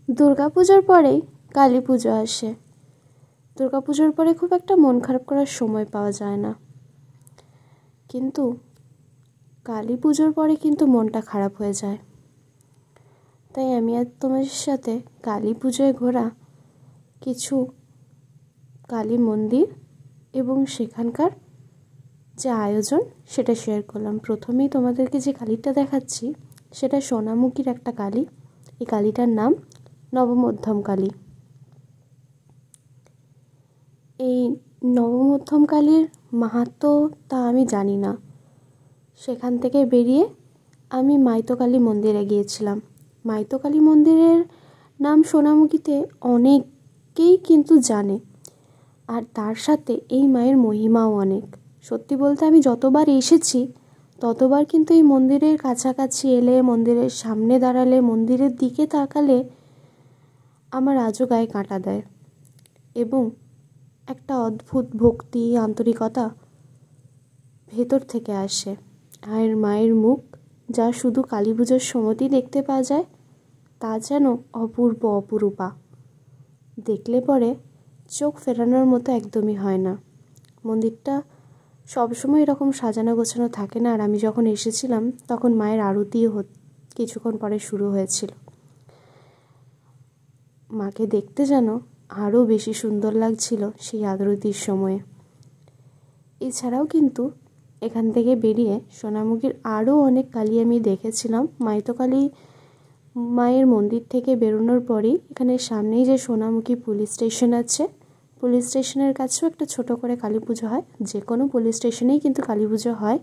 দুর্গাপুজোর পরেই কালী পুজো আসে। দুর্গাপুজোর পরে খুব একটা মন খারাপ করার সময় পাওয়া যায় না, কিন্তু কালী পুজোর পরে কিন্তু মনটা খারাপ হয়ে যায়। তাই আমি আজ তোমাদের সাথে কালী পুজোয় ঘোরা কিছু কালী মন্দির এবং সেখানকার যে আয়োজন সেটা শেয়ার করলাম। প্রথমেই তোমাদেরকে যে কালীটা দেখাচ্ছি সেটা সোনামুখীর একটা কালী। এই কালীটার নাম নবমধ্যম কালী। এই নবমধ্যম কালীর মাহাত্ম্য তা আমি জানি না। সেখান থেকে বেরিয়ে আমি মাইতকালী মন্দিরে গিয়েছিলাম। মাইতকালী মন্দিরের নাম সোনামুখীতে অনেকেই কিন্তু জানে, আর তার সাথে এই মায়ের মহিমাও অনেক। সত্যি বলতে আমি যতবার এসেছি ততবার কিন্তু এই মন্দিরের কাছাকাছি এলে, মন্দিরের সামনে দাঁড়ালে, মন্দিরের দিকে তাকালে আমার আজও গায়ে কাঁটা দেয় এবং একটা অদ্ভুত ভক্তি, আন্তরিকতা ভেতর থেকে আসে। আর মায়ের মুখ যা শুধু কালী পুজোর সময়তেই দেখতে পাওয়া যায়, তা যেন অপূর্ব অপরূপা। দেখলে পরে চোখ ফেরানোর মতো একদমই হয় না। মন্দিরটা সবসময় এরকম সাজানো গোছানো থাকে না। আর আমি যখন এসেছিলাম তখন মায়ের আরতিও কিছুক্ষণ পরে শুরু হয়েছিল। মাকে দেখতে যেন আরও বেশি সুন্দর লাগছিল সেই আরতির সময়ে। এছাড়াও কিন্তু এখান থেকে বেরিয়ে সোনামুখীর আরও অনেক কালী আমি দেখেছিলাম। মাইতকালী মায়ের মন্দির থেকে বেরোনোর পরেই এখানে সামনেই যে সোনামুখী পুলিশ স্টেশন আছে, পুলিশ স্টেশনের কাছেও একটা ছোট করে কালী পুজো হয়। যে কোনো পুলিশ স্টেশনেই কিন্তু কালী পুজো হয়।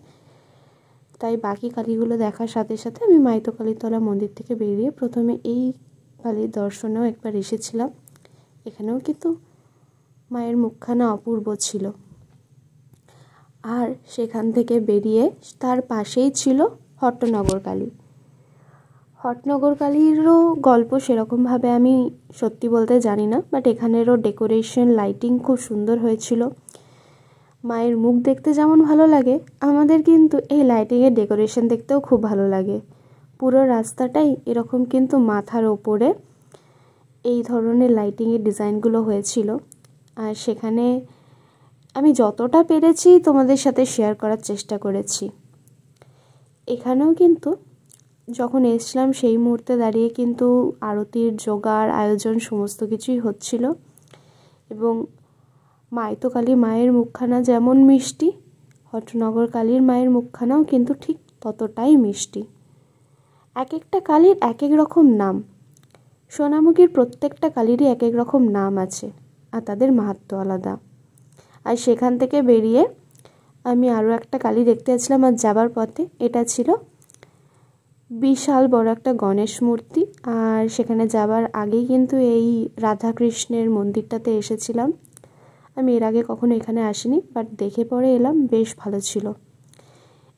তাই বাকি কালীগুলো দেখার সাথে সাথে আমি মাইতকালীতলা মন্দির থেকে বেরিয়ে প্রথমে এই কালীর দর্শনেও একবার এসেছিলাম। এখানেও কিন্তু মায়ের মুখখানা অপূর্ব ছিল। আর সেখান থেকে বেরিয়ে তার পাশেই ছিল হট্টনগর কালী। হট্টনগর কালীরও গল্প সেরকমভাবে আমি সত্যি বলতে জানি না, বাট এখানেরও ডেকোরেশন, লাইটিং খুব সুন্দর হয়েছিল। মায়ের মুখ দেখতে যেমন ভালো লাগে, আমাদের কিন্তু এই লাইটিংয়ের ডেকোরেশন দেখতেও খুব ভালো লাগে। পুরো রাস্তাটাই এরকম কিন্তু মাথার ওপরে এই ধরনের লাইটিংয়ের ডিজাইনগুলো হয়েছিল। আর সেখানে আমি যতটা পেরেছি তোমাদের সাথে শেয়ার করার চেষ্টা করেছি। এখানেও কিন্তু যখন এসেছিলাম সেই মুহূর্তে দাঁড়িয়ে কিন্তু আরতির জোগাড়, আয়োজন সমস্ত কিছুই হচ্ছিল। এবং মাইতকালী মায়ের মুখখানা যেমন মিষ্টি, হট্টনগর কালীর মায়ের মুখখানাও কিন্তু ঠিক ততটাই মিষ্টি। এক একটা কালীর এক এক রকম নাম। সোনামুখীর প্রত্যেকটা কালীরই এক এক রকম নাম আছে, আর তাদের মাহাত্ম্য আলাদা। আর সেখান থেকে বেরিয়ে আমি আরও একটা কালী দেখতে যাচ্ছিলাম। আর যাবার পথে এটা ছিল বিশাল বড় একটা গণেশ মূর্তি। আর সেখানে যাবার আগেই কিন্তু এই রাধাকৃষ্ণের মন্দিরটাতে এসেছিলাম। আমি এর আগে কখনো এখানে আসিনি, বাট দেখে পরে এলাম, বেশ ভালো ছিল।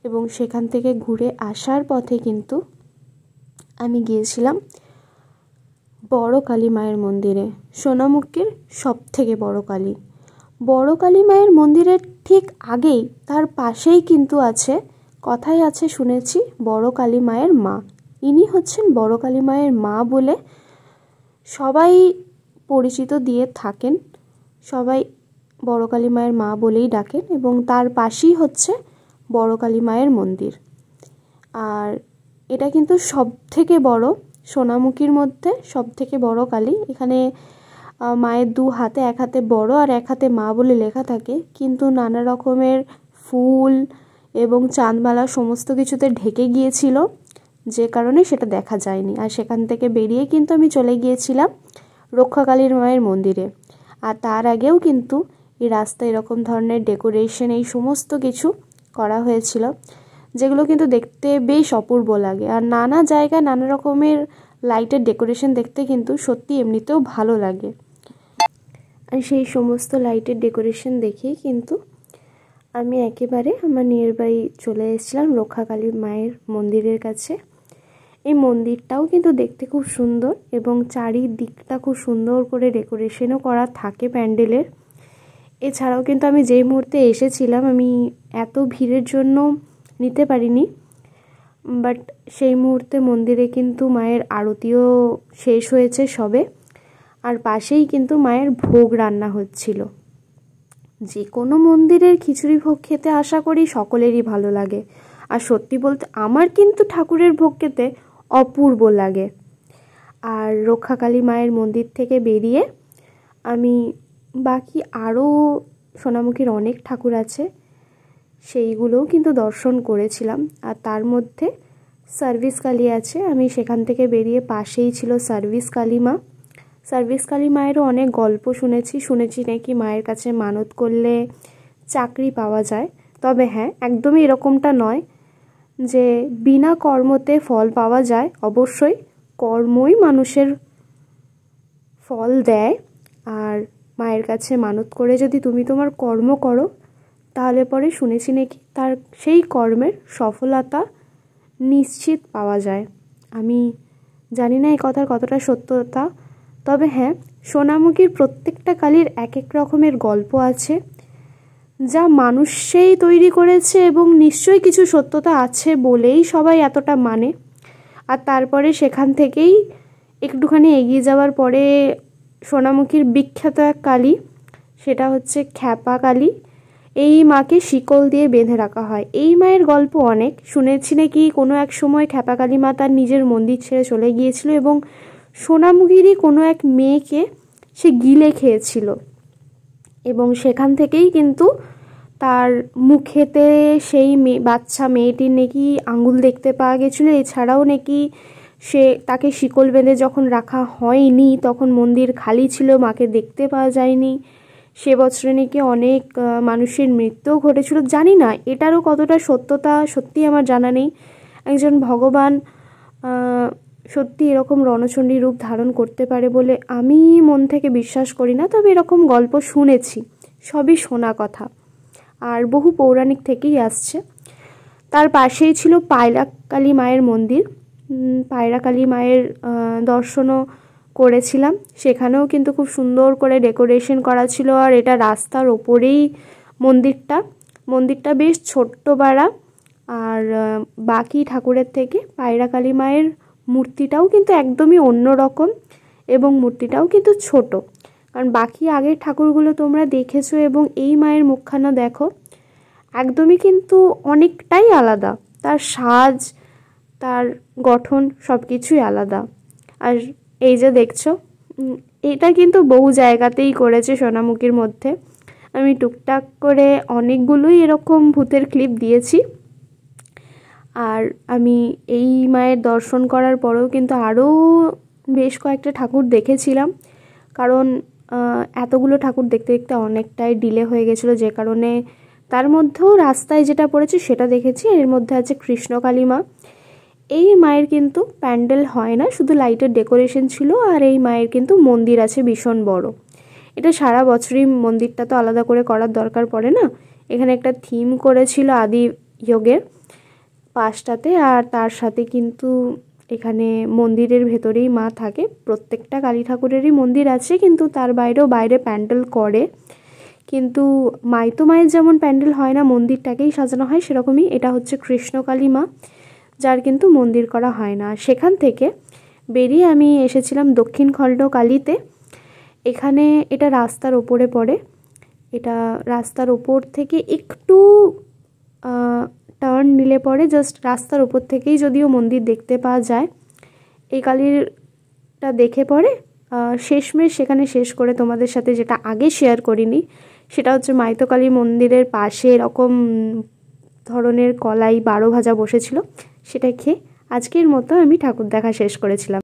এবং সেখান থেকে ঘুরে আসার পথে কিন্তু আমি গিয়েছিলাম বড় কালী মায়ের মন্দিরে, সোনামুখীর সবথেকে বড় কালী। বড় কালী মায়ের মন্দিরের ঠিক আগেই তার পাশেই কিন্তু আছে, কথাই আছে শুনেছি, বড় কালী মায়ের মা। ইনি হচ্ছেন বড় কালী মায়ের মা বলে সবাই পরিচিত দিয়ে থাকেন। সবাই বড় কালী মায়ের মা বলেই ডাকেন। এবং তার পাশেই হচ্ছে বড় কালী মায়ের মন্দির। আর এটা কিন্তু সব থেকে বড়, সোনামুখীর মধ্যে সব থেকে বড় কালী। এখানে মায়ের দু হাতে, এক হাতে বড় আর এক হাতে মা বলে লেখা থাকে, কিন্তু নানা রকমের ফুল এবং চাঁদমালা সমস্ত কিছুতে ঢেকে গিয়েছিল, যে কারণে সেটা দেখা যায়নি। আর সেখান থেকে বেরিয়ে কিন্তু আমি চলে গিয়েছিলাম রক্ষাকালীর মায়ের মন্দিরে। আর তার আগেও কিন্তু এই রাস্তায় এরকম ধরনের ডেকোরেশন, এই সমস্ত কিছু করা হয়েছিল, যেগুলো কিন্তু দেখতে বেশ অপূর্ব লাগে। আর নানা জায়গায় নানা রকমের লাইটের ডেকোরেশন দেখতে কিন্তু সত্যি এমনিতেও ভালো লাগে। আর সেই সমস্ত লাইটের ডেকোরেশন দেখেই কিন্তু আমি একেবারে আমার নিয়ার বাই চলে এসেছিলাম রক্ষাকালী মায়ের মন্দিরের কাছে। এই মন্দিরটাও কিন্তু দেখতে খুব সুন্দর এবং চারিদিকটা খুব সুন্দর করে ডেকোরেশনও করা থাকে প্যান্ডেলের। এছাড়াও কিন্তু আমি যেই মুহূর্তে এসেছিলাম আমি এত ভিড়ের জন্য নিতে পারিনি, বাট সেই মুহূর্তে মন্দিরে কিন্তু মায়ের আরতিও শেষ হয়েছে সবে, আর পাশেই কিন্তু মায়ের ভোগ রান্না হচ্ছিল। যে কোনো মন্দিরের খিচুড়ি ভোগ খেতে আশা করি সকলেরই ভালো লাগে, আর সত্যি বলতে আমার কিন্তু ঠাকুরের ভোগ খেতে অপূর্ব লাগে। আর রক্ষাকালী মায়ের মন্দির থেকে বেরিয়ে আমি বাকি আরও সোনামুখীর অনেক ঠাকুর আছে সেইগুলোও কিন্তু দর্শন করেছিলাম। আর তার মধ্যে সার্ভিস কালী আছে, আমি সেখান থেকে বেরিয়ে পাশেই ছিল সার্ভিস কালী মা। সার্ভিস কালী মায়েরও অনেক গল্প শুনেছি নাকি মায়ের কাছে মানত করলে চাকরি পাওয়া যায়। তবে হ্যাঁ, একদমই এরকমটা নয় যে বিনা কর্মতে ফল পাওয়া যায়। অবশ্যই কর্মই মানুষের ফল দেয়, আর মায়ের কাছে মানত করে যদি তুমি তোমার কর্ম করো তাহলে পরে শুনেছি নাকি তার সেই কর্মের সফলতা নিশ্চিত পাওয়া যায়। আমি জানি না এই কথার কতটা সত্যতা, তবে হ্যাঁ, সোনামুখীর প্রত্যেকটা কালীর এক এক রকমের গল্প আছে যা মানুষ সেই তৈরি করেছে, এবং নিশ্চয়ই কিছু সত্যতা আছে বলেই সবাই এতটা মানে। আর তারপরে সেখান থেকেই একটুখানি এগিয়ে যাওয়ার পরে সোনামুখীর বিখ্যাত এক কালী, সেটা হচ্ছে খ্যাপা কালী। এই মাকে শিকল দিয়ে বেঁধে রাখা হয়। এই মায়ের গল্প অনেক শুনেছি নাকি কোনো এক সময় খ্যাপা কালী মা তার নিজের মন্দির ছেড়ে চলে গিয়েছিল এবং সোনামুখীরই কোনো এক মেয়েকে সে গিলে খেয়েছিল, এবং সেখান থেকেই কিন্তু তার মুখেতে সেই বাচ্চা মেয়েটির নাকি আঙুল দেখতে পাওয়া গেছিলো। এছাড়াও নাকি তাকে শিকল বেঁধে যখন রাখা হয়নি তখন মন্দির খালি ছিল, মাকে দেখতে পাওয়া যায়নি। সে বছরে নাকি অনেক মানুষের মৃত্যুও ঘটেছিল। জানি না এটারও কতটা সত্যতা সত্যি আমার জানা নেই। একজন ভগবান সত্যি এরকম রণচণ্ডী রূপ ধারণ করতে পারে বলে আমি মন থেকে বিশ্বাস করি না, তবে এরকম গল্প শুনেছি, সবই শোনা কথা, আর বহু পৌরাণিক থেকেই আসছে। তার পাশেই ছিল পায়রা কালী মায়ের মন্দির। পায়রা কালী মায়ের দর্শনও করেছিলাম। সেখানেও কিন্তু খুব সুন্দর করে ডেকোরেশন করা ছিল, আর এটা রাস্তার ওপরেই মন্দিরটা বেশ ছোট্ট পাড়া। আর বাকি ঠাকুরের থেকে পায়রা কালী মায়ের মূর্তিটাও কিন্তু একদমই অন্য রকম, এবং মূর্তিটাও কিন্তু ছোট, কারণ বাকি আগের ঠাকুরগুলো তোমরা দেখেছো, এবং এই মায়ের মুখখানা দেখো একদমই কিন্তু অনেকটাই আলাদা। তার সাজ, তার গঠন সব কিছুই আলাদা। আর এই যে দেখছো, এটা কিন্তু বহু জায়গাতেই করেছে সোনামুখীর মধ্যে। আমি টুকটাক করে অনেকগুলোই এরকম ভূতের ক্লিপ দিয়েছি। আর আমি এই মায়ের দর্শন করার পরেও কিন্তু আরও বেশ কয়েকটা ঠাকুর দেখেছিলাম, কারণ এতগুলো ঠাকুর দেখতে দেখতে অনেকটাই ডিলে হয়ে গেছিলো, যে কারণে তার মধ্যেও রাস্তায় যেটা পড়েছে সেটা দেখেছি। এর মধ্যে আছে কৃষ্ণকালী মা। এই মায়ের কিন্তু প্যান্ডেল হয় না, শুধু লাইটের ডেকোরেশন ছিল, আর এই মায়ের কিন্তু মন্দির আছে ভীষণ বড়। এটা সারা বছরই মন্দিরটা তো আলাদা করে করার দরকার পড়ে না, এখানে একটা থিম করেছিল আদি যোগের পাশটাতে, আর তার সাথে কিন্তু এখানে মন্দিরের ভেতরেই মা থাকে। প্রত্যেকটা কালী ঠাকুরেরই মন্দির আছে, কিন্তু তার বাইরে প্যান্ডেল করে। কিন্তু মাইতো মায়ের যেমন প্যান্ডেল হয় না, মন্দিরটাকেই সাজানো হয়, সেরকমই এটা হচ্ছে কৃষ্ণকালী মা, যার কিন্তু মন্দির করা হয় না। সেখান থেকে বেরিয়ে আমি এসেছিলাম দক্ষিণ খণ্ড কালীতে। এখানে এটা রাস্তার ওপরে পড়ে, এটা রাস্তার ওপর থেকে একটু টার্ন নিলে পরে জাস্ট রাস্তার ওপর থেকেই যদিও মন্দির দেখতে পাওয়া যায়। এই কালীরটা দেখে পরে শেষমেশ সেখানে শেষ করে তোমাদের সাথে যেটা আগে শেয়ার করিনি, সেটা হচ্ছে মাইতো কালী মন্দিরের পাশে এরকম ধরনের কলাই 12 ভাজা বসেছিল, সেটা খেয়ে আজকের মতো আমি ঠাকুর দেখা শেষ করেছিলাম।